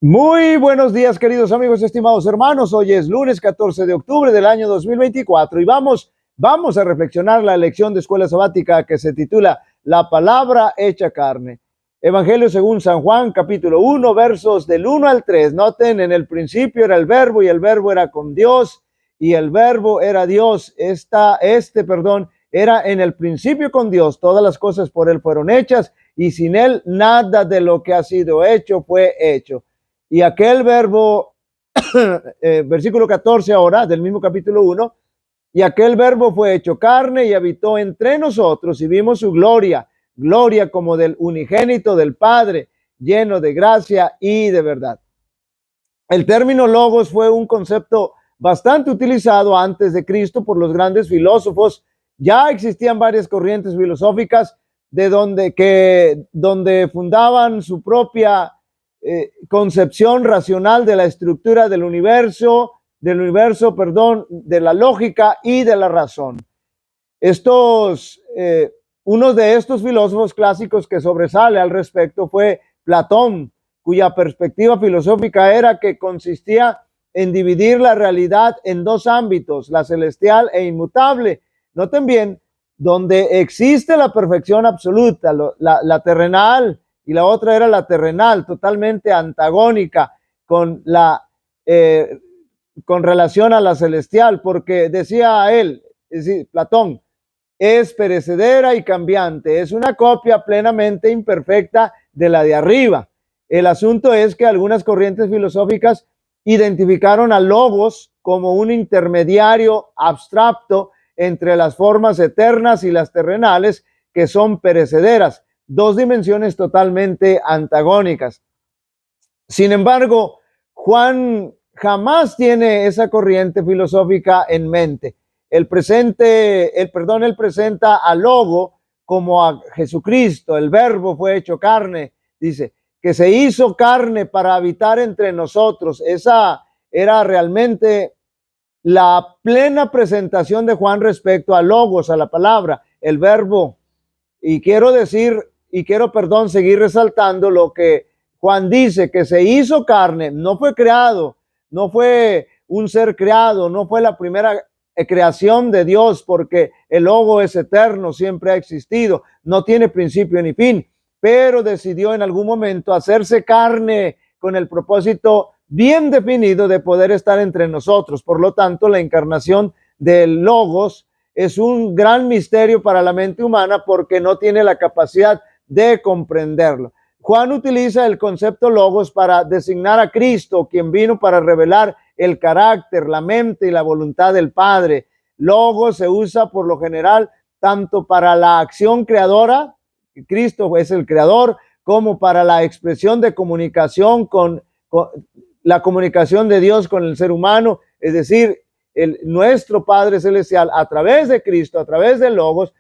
Muy buenos días, queridos amigos, estimados hermanos. Hoy es lunes 14 de octubre del año 2024 y vamos a reflexionar la lección de escuela sabática que se titula La palabra hecha carne. Evangelio según San Juan, capítulo 1, versos del 1 al 3. Noten, en el principio era el verbo y el verbo era con Dios y el verbo era Dios. Era en el principio con Dios. Todas las cosas por él fueron hechas y sin él nada de lo que ha sido hecho fue hecho. Y aquel verbo, versículo 14 ahora, del mismo capítulo 1, y aquel verbo fue hecho carne y habitó entre nosotros y vimos su gloria, gloria como del unigénito del Padre, lleno de gracia y de verdad. El término logos fue un concepto bastante utilizado antes de Cristo por los grandes filósofos. Ya existían varias corrientes filosóficas donde fundaban su propia concepción racional de la estructura del universo, de la lógica y de la razón. Uno de estos filósofos clásicos que sobresale al respecto fue Platón, cuya perspectiva filosófica era que consistía en dividir la realidad en dos ámbitos, la celestial e inmutable. Noten bien, donde existe la perfección absoluta, la terrenal, y la otra era la terrenal, totalmente antagónica con relación a la celestial, porque decía él, es decir, Platón, es perecedera y cambiante, es una copia plenamente imperfecta de la de arriba. El asunto es que algunas corrientes filosóficas identificaron a logos como un intermediario abstracto entre las formas eternas y las terrenales, que son perecederas, dos dimensiones totalmente antagónicas. Sin embargo, Juan jamás tiene esa corriente filosófica en mente. Él presenta al logo como a Jesucristo. El verbo fue hecho carne, dice, que se hizo carne para habitar entre nosotros. Esa era realmente la plena presentación de Juan respecto a logos, a la palabra, el verbo. Y quiero seguir resaltando lo que Juan dice, que se hizo carne, no fue creado, no fue un ser creado, no fue la primera creación de Dios, porque el logo es eterno, siempre ha existido, no tiene principio ni fin, pero decidió en algún momento hacerse carne con el propósito bien definido de poder estar entre nosotros. Por lo tanto, la encarnación del Logos es un gran misterio para la mente humana porque no tiene la capacidad de comprenderlo. Juan utiliza el concepto logos para designar a Cristo, quien vino para revelar el carácter, la mente y la voluntad del Padre. Logos se usa por lo general tanto para la acción creadora, Cristo es el creador, como para la expresión de comunicación con la comunicación de Dios con el ser humano, es decir, nuestro Padre Celestial a través de Cristo, a través del Logos,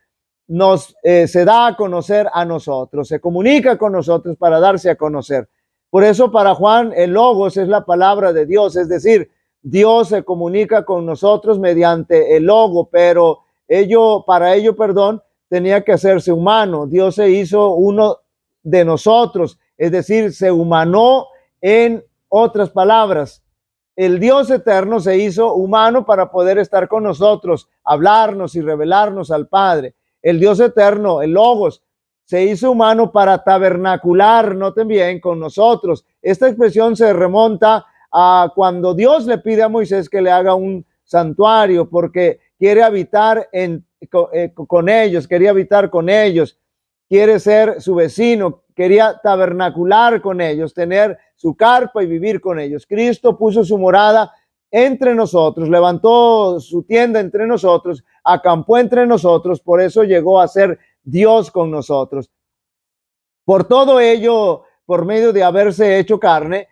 se da a conocer a nosotros, se comunica con nosotros para darse a conocer. Por eso para Juan el Logos es la palabra de Dios, es decir, Dios se comunica con nosotros mediante el Logo, pero para ello, tenía que hacerse humano. Dios se hizo uno de nosotros, es decir, se humanó. En otras palabras, el Dios eterno se hizo humano para poder estar con nosotros, hablarnos y revelarnos al Padre. El Dios eterno, el Logos, se hizo humano para tabernacular, noten bien, con nosotros. Esta expresión se remonta a cuando Dios le pide a Moisés que le haga un santuario, porque quiere habitar con ellos, quería habitar con ellos, quiere ser su vecino, quería tabernacular con ellos, tener su carpa y vivir con ellos. Cristo puso su morada entre nosotros, levantó su tienda entre nosotros, acampó entre nosotros, por eso llegó a ser Dios con nosotros. Por todo ello, por medio de haberse hecho carne,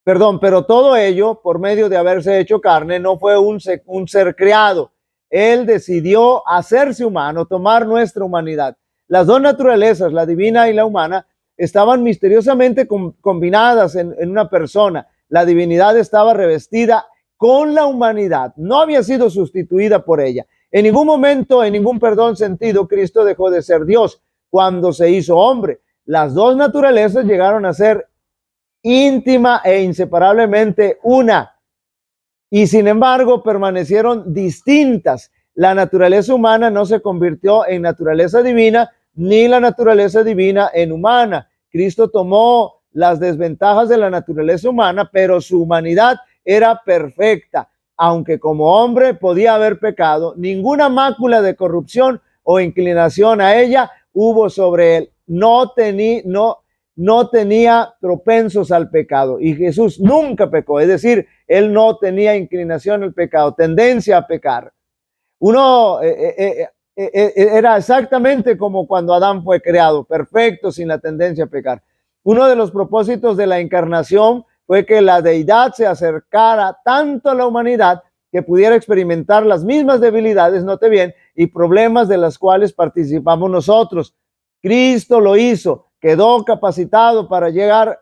pero todo ello, por medio de haberse hecho carne, no fue un ser creado. Él decidió hacerse humano, tomar nuestra humanidad. Las dos naturalezas, la divina y la humana, estaban misteriosamente combinadas en una persona. La divinidad estaba revestida con la humanidad, no había sido sustituida por ella. En ningún momento, en ningún sentido, Cristo dejó de ser Dios cuando se hizo hombre. Las dos naturalezas llegaron a ser íntima e inseparablemente una, y sin embargo permanecieron distintas. La naturaleza humana no se convirtió en naturaleza divina, ni la naturaleza divina en humana. Cristo tomó las desventajas de la naturaleza humana, pero su humanidad era perfecta. Aunque como hombre podía haber pecado, ninguna mácula de corrupción o inclinación a ella hubo sobre él. No tenía propensos al pecado, y Jesús nunca pecó, es decir, él no tenía inclinación al pecado, tendencia a pecar. Uno era exactamente como cuando Adán fue creado, perfecto, sin la tendencia a pecar. Uno de los propósitos de la encarnación fue que la deidad se acercara tanto a la humanidad que pudiera experimentar las mismas debilidades, note bien, y problemas de las cuales participamos nosotros. Cristo lo hizo, quedó capacitado para llegar,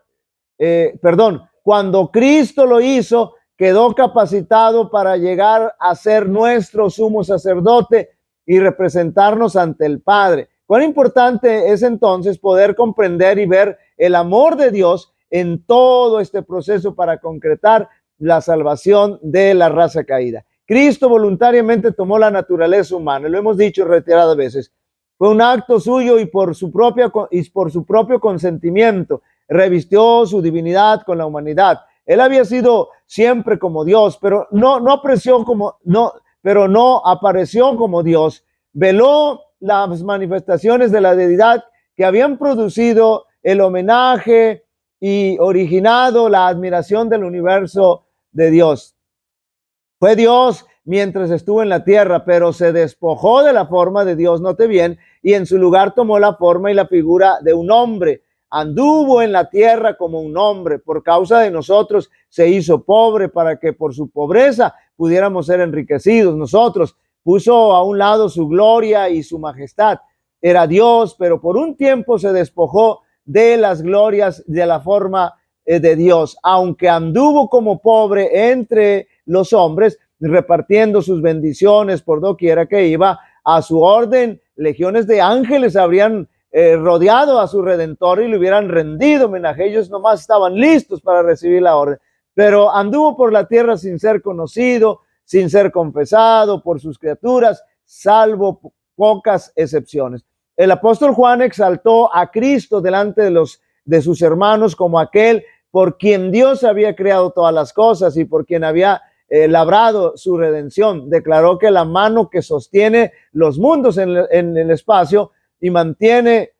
cuando Cristo lo hizo, quedó capacitado para llegar a ser nuestro sumo sacerdote y representarnos ante el Padre. Cuán importante es entonces poder comprender y ver el amor de Dios en todo este proceso para concretar la salvación de la raza caída. Cristo voluntariamente tomó la naturaleza humana, lo hemos dicho reiteradas veces. Fue un acto suyo y por su propio consentimiento revistió su divinidad con la humanidad. Él había sido siempre como Dios, pero no apareció como Dios. Veló las manifestaciones de la deidad que habían producido el homenaje y originado la admiración del universo de Dios. Fue Dios mientras estuvo en la tierra, pero se despojó de la forma de Dios, note bien, y en su lugar tomó la forma y la figura de un hombre. Anduvo en la tierra como un hombre, por causa de nosotros se hizo pobre para que por su pobreza pudiéramos ser enriquecidos. Nosotros puso a un lado su gloria y su majestad. Era Dios, pero por un tiempo se despojó de las glorias de la forma de Dios, aunque anduvo como pobre entre los hombres, repartiendo sus bendiciones por doquiera que iba. A su orden, legiones de ángeles habrían rodeado a su Redentor y le hubieran rendido homenaje. Ellos nomás estaban listos para recibir la orden, pero anduvo por la tierra sin ser conocido, sin ser confesado por sus criaturas, salvo pocas excepciones. El apóstol Juan exaltó a Cristo delante de sus hermanos como aquel por quien Dios había creado todas las cosas y por quien había labrado su redención. Declaró que la mano que sostiene los mundos en el espacio y mantiene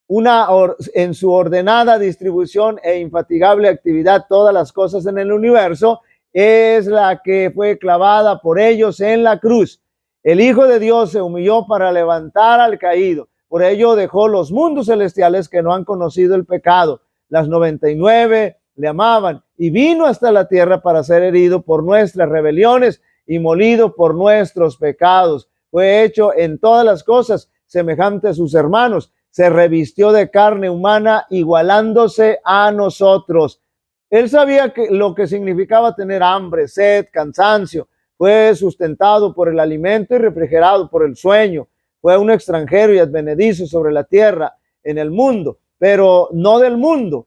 en su ordenada distribución e infatigable actividad todas las cosas en el universo, es la que fue clavada por ellos en la cruz. El Hijo de Dios se humilló para levantar al caído. Por ello dejó los mundos celestiales que no han conocido el pecado. Las 99 le amaban y vino hasta la tierra para ser herido por nuestras rebeliones y molido por nuestros pecados. Fue hecho en todas las cosas semejante a sus hermanos. Se revistió de carne humana, igualándose a nosotros. Él sabía lo que significaba tener hambre, sed, cansancio. Fue sustentado por el alimento y refrigerado por el sueño. Fue un extranjero y advenedizo sobre la tierra en el mundo, pero no del mundo.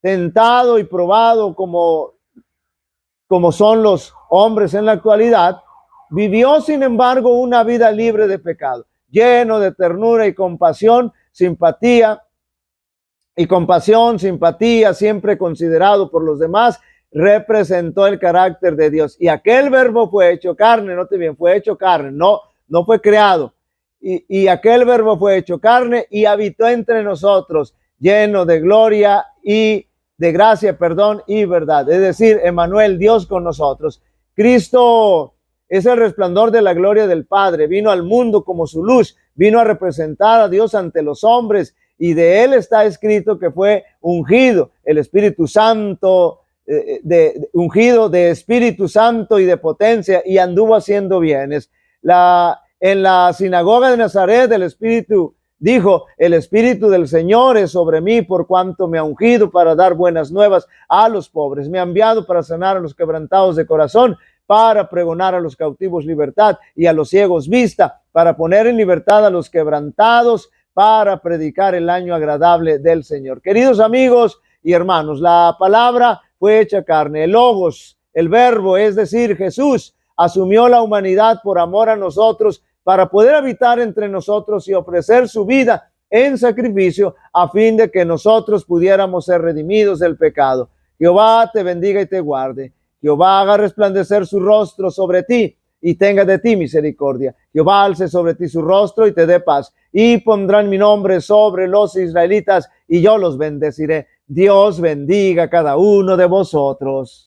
Tentado y probado como son los hombres en la actualidad, vivió sin embargo una vida libre de pecado, lleno de ternura y compasión, simpatía, siempre considerado por los demás, representó el carácter de Dios. Y aquel verbo fue hecho carne, note bien, fue hecho carne, no fue creado. Y aquel verbo fue hecho carne y habitó entre nosotros, lleno de gloria y de gracia, y verdad. Es decir, Emmanuel, Dios con nosotros. Cristo es el resplandor de la gloria del Padre. Vino al mundo como su luz, vino a representar a Dios ante los hombres, y de él está escrito que fue ungido el Espíritu Santo, ungido de Espíritu Santo y de potencia, y anduvo haciendo bienes. En la sinagoga de Nazaret, el Espíritu dijo: el Espíritu del Señor es sobre mí, por cuanto me ha ungido para dar buenas nuevas a los pobres. Me ha enviado para sanar a los quebrantados de corazón, para pregonar a los cautivos libertad y a los ciegos vista, para poner en libertad a los quebrantados, para predicar el año agradable del Señor. Queridos amigos, Y hermanos, la palabra fue hecha carne, el logos, el verbo, es decir, Jesús, asumió la humanidad por amor a nosotros para poder habitar entre nosotros y ofrecer su vida en sacrificio a fin de que nosotros pudiéramos ser redimidos del pecado. Jehová te bendiga y te guarde. Jehová haga resplandecer su rostro sobre ti y tenga de ti misericordia. Jehová alce sobre ti su rostro y te dé paz. Y pondrán mi nombre sobre los israelitas y yo los bendeciré. Dios bendiga a cada uno de vosotros.